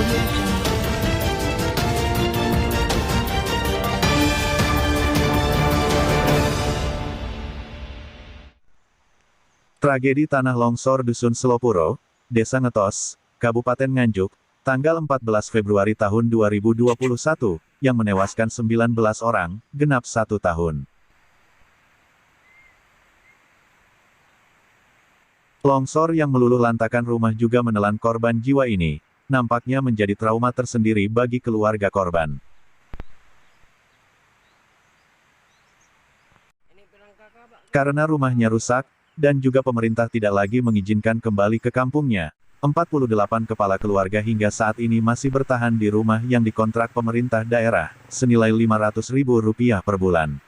Audio Jungle. Tragedi tanah longsor Dusun Selopuro, Desa Ngetos, Kabupaten Nganjuk, tanggal 14 Februari tahun 2021, yang menewaskan 19 orang, genap 1 tahun. Longsor yang meluluh lantakan rumah juga menelan korban jiwa ini, nampaknya menjadi trauma tersendiri bagi keluarga korban. Karena rumahnya rusak, dan juga pemerintah tidak lagi mengizinkan kembali ke kampungnya, 48 kepala keluarga hingga saat ini masih bertahan di rumah yang dikontrak pemerintah daerah, senilai Rp500.000 per bulan.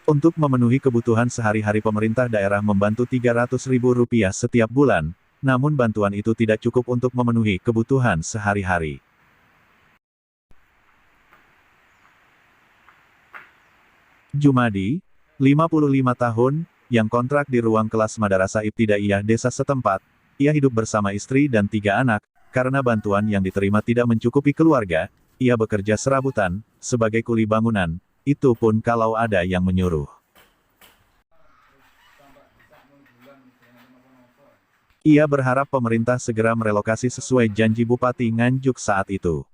Untuk memenuhi kebutuhan sehari-hari pemerintah daerah membantu Rp300.000 setiap bulan, namun bantuan itu tidak cukup untuk memenuhi kebutuhan sehari-hari. Jumadi, 55 tahun, yang kontrak di ruang kelas Madarasah Ibtidaiyah desa setempat, ia hidup bersama istri dan 3 anak, karena bantuan yang diterima tidak mencukupi keluarga, ia bekerja serabutan, sebagai kuli bangunan, itu pun kalau ada yang menyuruh. Ia berharap pemerintah segera merelokasi sesuai janji Bupati Nganjuk saat itu.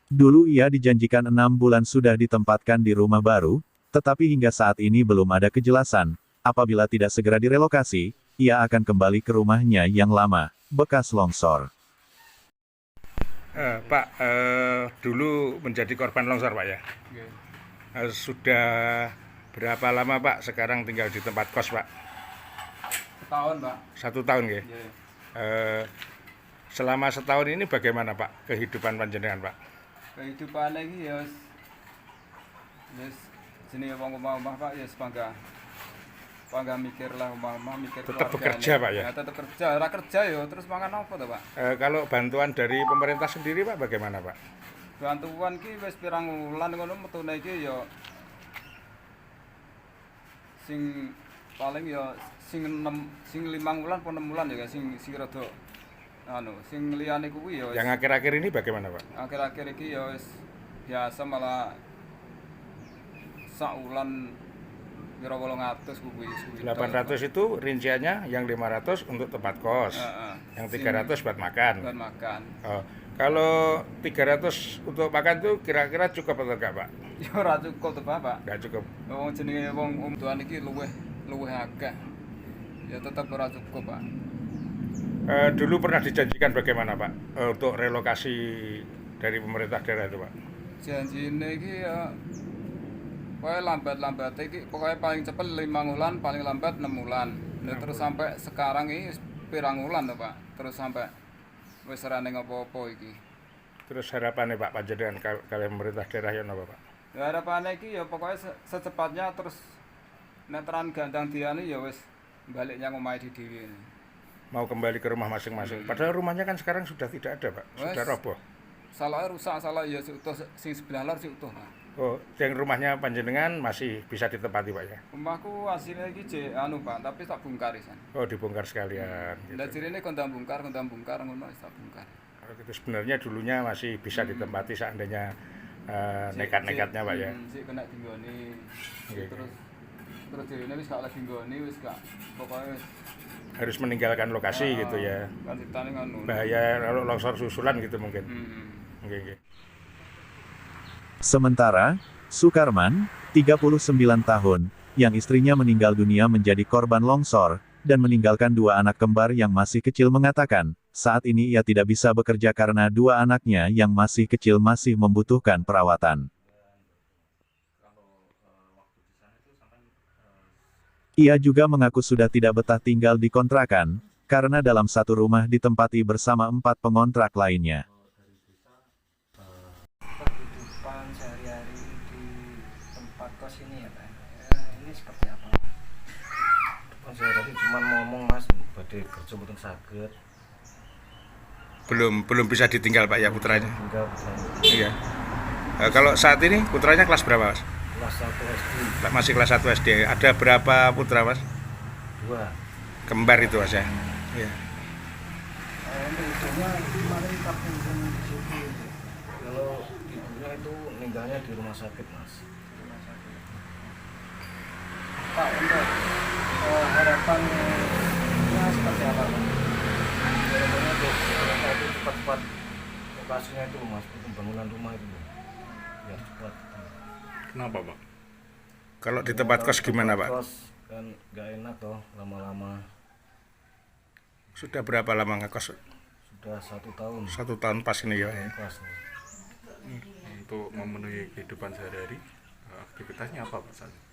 Dulu ia dijanjikan 6 bulan sudah ditempatkan di rumah baru, tetapi hingga saat ini belum ada kejelasan, apabila tidak segera direlokasi, ia akan kembali ke rumahnya yang lama, bekas longsor. Pak, dulu menjadi korban longsor Pak ya? Sudah berapa lama Pak sekarang tinggal di tempat kos Pak? Setahun Pak. 1 tahun ya? Selama setahun ini bagaimana Pak kehidupan panjenengan Pak? Kehidupan lagi ya sini omah-omah Pak ya bangga mikir lah omah-omah mikir tetap keluarga bekerja nih. Pak ya? Ya tetap kerja ya terus makan apa tuh Pak? Kalau bantuan dari pemerintah sendiri Pak bagaimana Pak? Bantuan ki wis pirang wulan ngono metune iki ya sing paling ya sing 5 wulan apa 6 wulan ya sing rada sing liyane kuwi ya yang akhir-akhir ini bagaimana Pak? Akhir-akhir iki ya wis biasa malah sak wulan kira 800 kuwi. 800 itu rinciannya yang 500 untuk tempat kos, yang 300 buat makan. Buat makan. Oh, kalau 300 untuk makan tuh kira-kira cukup atau enggak Pak? Ya ora cukup tuh Pak. Enggak cukup. Wong jenenge wong tuan iki luweh akeh. Ya tetep ora cukup Pak. Dulu pernah dijanjikan bagaimana Pak untuk relokasi dari pemerintah daerah itu Pak? Janjine iki ya pokoknya lambat-lambat iki pokoknya paling cepet 5 wulan, paling lambat 6 wulan. Nah, terus sampai sekarang ini pirang wulan tuh Pak. Terus sampai wis ora ning apa-apa iki. Terus harapannya Pak panjenengan kalian pemerintah daerah ya napa Pak? Ya harapannya iki ya pokoknya secepatnya terus nek teran gandang dianu ya wis balik nyang omahe dhewe. Mau kembali ke rumah masing-masing. Padahal rumahnya kan sekarang sudah tidak ada Pak, sudah roboh. Salahnya rusak, salah ya si utuh sing sebelah lor si utuh Pak. Oh, yang rumahnya panjenengan masih bisa ditempati Pak ya? Rumahku hasilnya iki jek Pak, tapi tak bongkar isan. Oh, dibongkar sekalian. Lah jirine kondang bongkar ngono wis tak bongkar. Itu sebenarnya dulunya masih bisa ditempati seandainya nekat-nekatnya Pak ya. Sik kena dinggoni. Terus jirine wis gak lagi nggoni, wis gak pokoke wis harus meninggalkan lokasi gitu ya. Kan ditane ngono. Bahaya kalau longsor susulan gitu mungkin. Okay. Sementara, Sukarman, 39 tahun, yang istrinya meninggal dunia menjadi korban longsor, dan meninggalkan 2 anak kembar yang masih kecil mengatakan, saat ini ia tidak bisa bekerja karena 2 anaknya yang masih kecil masih membutuhkan perawatan. Ia juga mengaku sudah tidak betah tinggal di kontrakan, karena dalam satu rumah ditempati bersama 4 pengontrak lainnya. Kehidupan sehari-hari di tempat kos ini ya Pak, ini seperti apa? Sehari-hari cuma ngomong Mas, badhe kerja mboten saged. Belum bisa ditinggal Pak ya putranya? Tinggal putranya. Iya. Kalau saat ini putranya kelas berapa Mas? kelas 1 SD. Masih kelas 1 SD. Ada berapa putra Mas? 2. Kembar itu Mas ya? Iya. Untuk ibunya kemarin kapan di situ? Kalau ibunya itu meninggalnya di rumah sakit Mas. Pak, untuk harapannya seperti apa Pak? Harapannya itu cepat-cepat lokasinya itu Mas, pembangunan rumah itu biar cepat. Kenapa Pak? Kalau di tempat kos gimana Pak? Kos kan nggak enak toh lama-lama. Sudah berapa lama ngekos? Sudah 1 tahun. 1 tahun pas ini ya. Pas. Untuk memenuhi kehidupan sehari-hari, aktivitasnya apa Pak saat ini?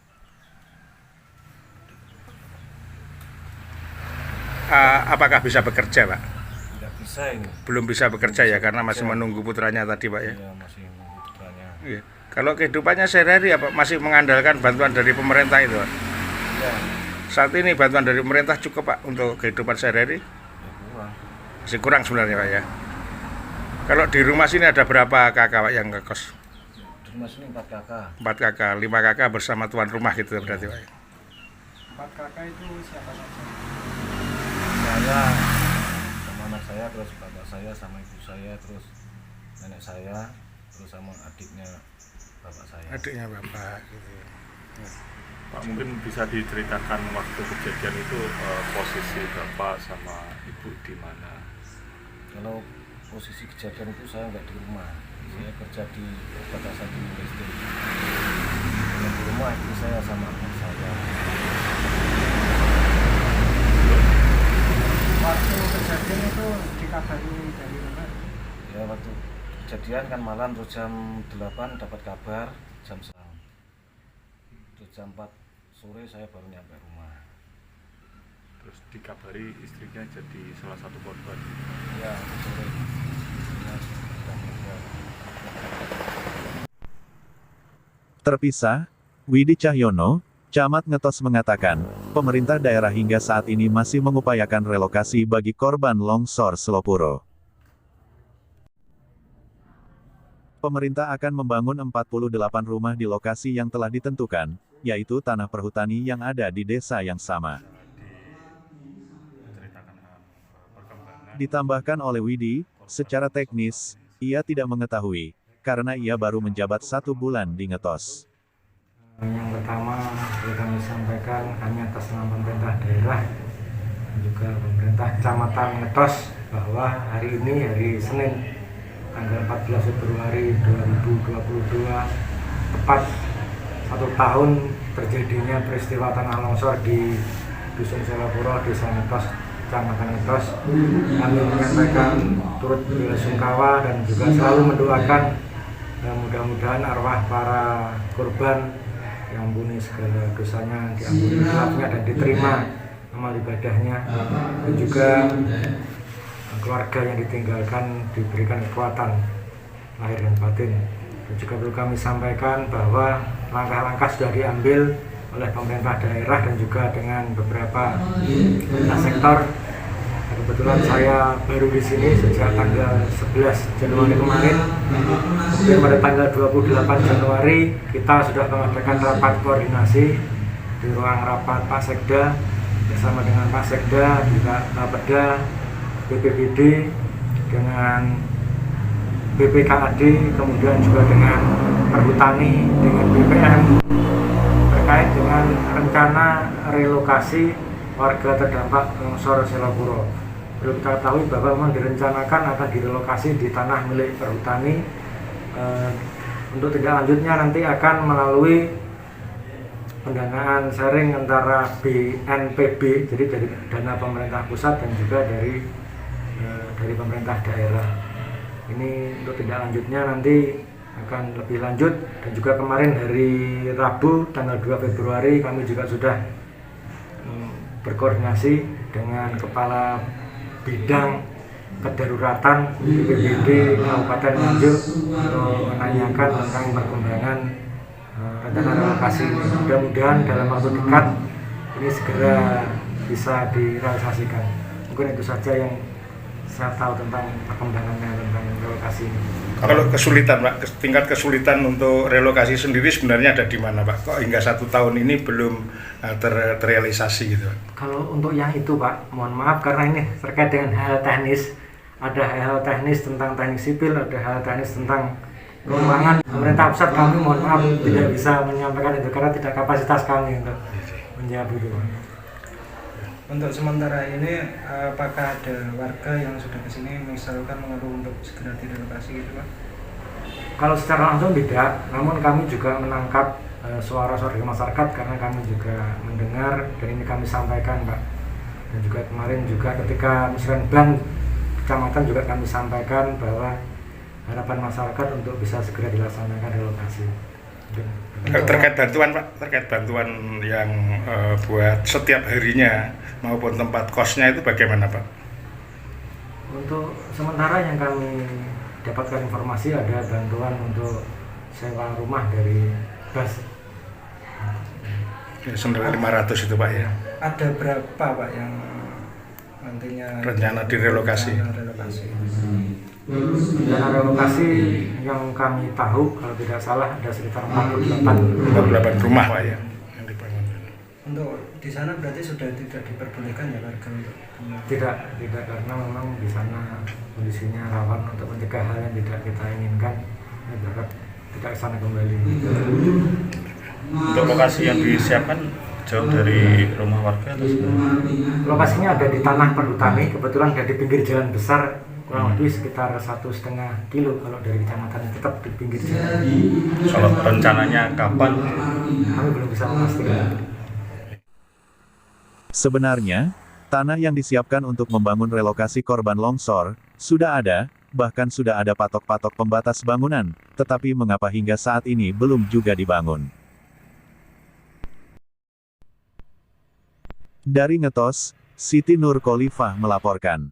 Apakah bisa bekerja Pak? Nggak bisa ini. Belum bisa bekerja ya karena masih menunggu putranya tadi Pak ya. Iya, masih menunggu putranya. Iya. Kalau kehidupannya sehari-hari apa masih mengandalkan bantuan dari pemerintah itu Pak? Iya, Saat ini bantuan dari pemerintah cukup Pak untuk kehidupan sehari-hari? ya kurang. Masih kurang sebenarnya Pak ya. Kalau di rumah sini ada berapa kakak Pak yang ngekos? Di rumah sini 4 kakak. 4 kakak, 5 kakak bersama tuan rumah gitu berarti Pak. 4 kakak itu siapa saja? Saya sama anak saya, terus bapak saya sama ibu saya, terus nenek saya, terus sama adiknya bapak saya. Adiknya bapak gitu. Pak, mungkin bisa diceritakan waktu kejadian itu posisi Bapak sama Ibu di mana? Kalau posisi kejadian itu saya nggak di rumah, saya kerja di perbatasan di listrik. Kalau di rumah itu saya sama anak saya. Waktu kejadian itu dikabari dari mana? Ya waktu kejadian kan malam, terus jam 8 dapat kabar, jam 9. Terus jam 4 sore saya baru nyampe rumah. Terus dikabari istrinya jadi salah satu korban. Ya sore. Ya, sudah meninggal. Terpisah, Widi Cahyono, Camat Ngetos mengatakan, pemerintah daerah hingga saat ini masih mengupayakan relokasi bagi korban longsor Selopuro. Pemerintah akan membangun 48 rumah di lokasi yang telah ditentukan, yaitu tanah perhutani yang ada di desa yang sama. Ditambahkan oleh Widi, secara teknis, ia tidak mengetahui, karena ia baru menjabat 1 bulan di Ngetos. Yang pertama, kami sampaikan kami atas nama pemerintah daerah dan juga pemerintah kecamatan Ngetos bahwa hari ini, hari Senin, tanggal 14 Februari 2022, tepat 1 tahun terjadinya peristiwa tanah longsor di Dusun Selopuro, Desa Ngetos, Kecamatan Ngetos. Kami menyampaikan turut belasungkawa dan juga selalu mendoakan mudah-mudahan arwah para korban diampuni segala dosanya, diampuni khilafnya dan diterima amal ibadahnya, dan juga keluarga yang ditinggalkan diberikan kekuatan lahir dan batin. Dan juga perlu kami sampaikan bahwa langkah-langkah sudah diambil oleh pemerintah daerah dan juga dengan beberapa pemerintah sektor. Kebetulan saya baru di sini sejak tanggal 11 Januari kemarin. Kemudian pada tanggal 28 Januari kita sudah mengadakan rapat koordinasi di ruang rapat Pak Sekda bersama dengan Pak Sekda, juga Bapeda, BPBD, dengan BPKAD, kemudian juga dengan Perhutani, dengan BPM terkait dengan rencana relokasi warga terdampak longsor Selopuro. Perlu kita ketahui bahwa memang direncanakan akan direlokasi di tanah milik Perhutani. Untuk tindak lanjutnya nanti akan melalui pendanaan sharing antara BNPB, jadi dari dana pemerintah pusat dan juga dari pemerintah daerah. Ini untuk tindak lanjutnya nanti akan lebih lanjut, dan juga kemarin hari Rabu tanggal 2 Februari kami juga sudah berkoordinasi dengan Kepala Bidang Kedaruratan BPBD Kabupaten Nganjuk untuk menanyakan tentang perkembangan rencana relokasi ini. Mudah-mudahan dalam waktu dekat ini segera bisa direalisasikan. Mungkin itu saja yang saya tahu tentang perkembangannya tentang relokasi ini. Kalau kesulitan Pak, tingkat kesulitan untuk relokasi sendiri sebenarnya ada di mana Pak? Kok hingga 1 tahun ini belum terrealisasi gitu Pak? Kalau untuk yang itu Pak, mohon maaf karena ini terkait dengan hal teknis. Ada hal teknis tentang teknik sipil, ada hal teknis tentang keuangan. Pemerintah pusat kami mohon maaf tidak bisa menyampaikan itu karena tidak kapasitas kami untuk menjawab itu Pak. Untuk sementara ini apakah ada warga yang sudah ke sini misalkan mengeluh untuk segera direlokasi gitu Pak? Kalau secara langsung tidak, namun kami juga menangkap suara-suara dari masyarakat karena kami juga mendengar dan ini kami sampaikan Pak. Dan juga kemarin juga ketika Musrenbang kecamatan juga kami sampaikan bahwa harapan masyarakat untuk bisa segera dilaksanakan relokasi. Terkait bantuan Pak, terkait bantuan yang buat setiap harinya maupun tempat kosnya itu bagaimana Pak? Untuk sementara yang kami dapatkan informasi ada bantuan untuk sewa rumah dari BAS. Ya, senilai 500 itu Pak ya. Ada berapa Pak yang nantinya Rencana direlokasi? Rencana relokasi yang kami tahu kalau tidak salah ada sekitar 48 rumah Pak ya yang dibangun. Untuk di sana berarti sudah tidak diperbolehkan ya warga untuk tidak karena memang di sana kondisinya rawan untuk mencegah hal yang tidak kita inginkan. Ini berharap tidak ke sana kembali. Untuk lokasi yang disiapkan jauh dari rumah warga atau sebenarnya? Lokasinya ada di tanah perhutani, kebetulan ada di pinggir jalan besar, kurang lebih sekitar 1,5 kilo kalau dari kecamatan, tetap di pinggir jalan. Kalau rencananya kapan? Kami belum bisa memastikan. Sebenarnya, tanah yang disiapkan untuk membangun relokasi korban longsor sudah ada, bahkan sudah ada patok-patok pembatas bangunan, tetapi mengapa hingga saat ini belum juga dibangun? Dari Ngetos, Siti Nur Khalifah melaporkan.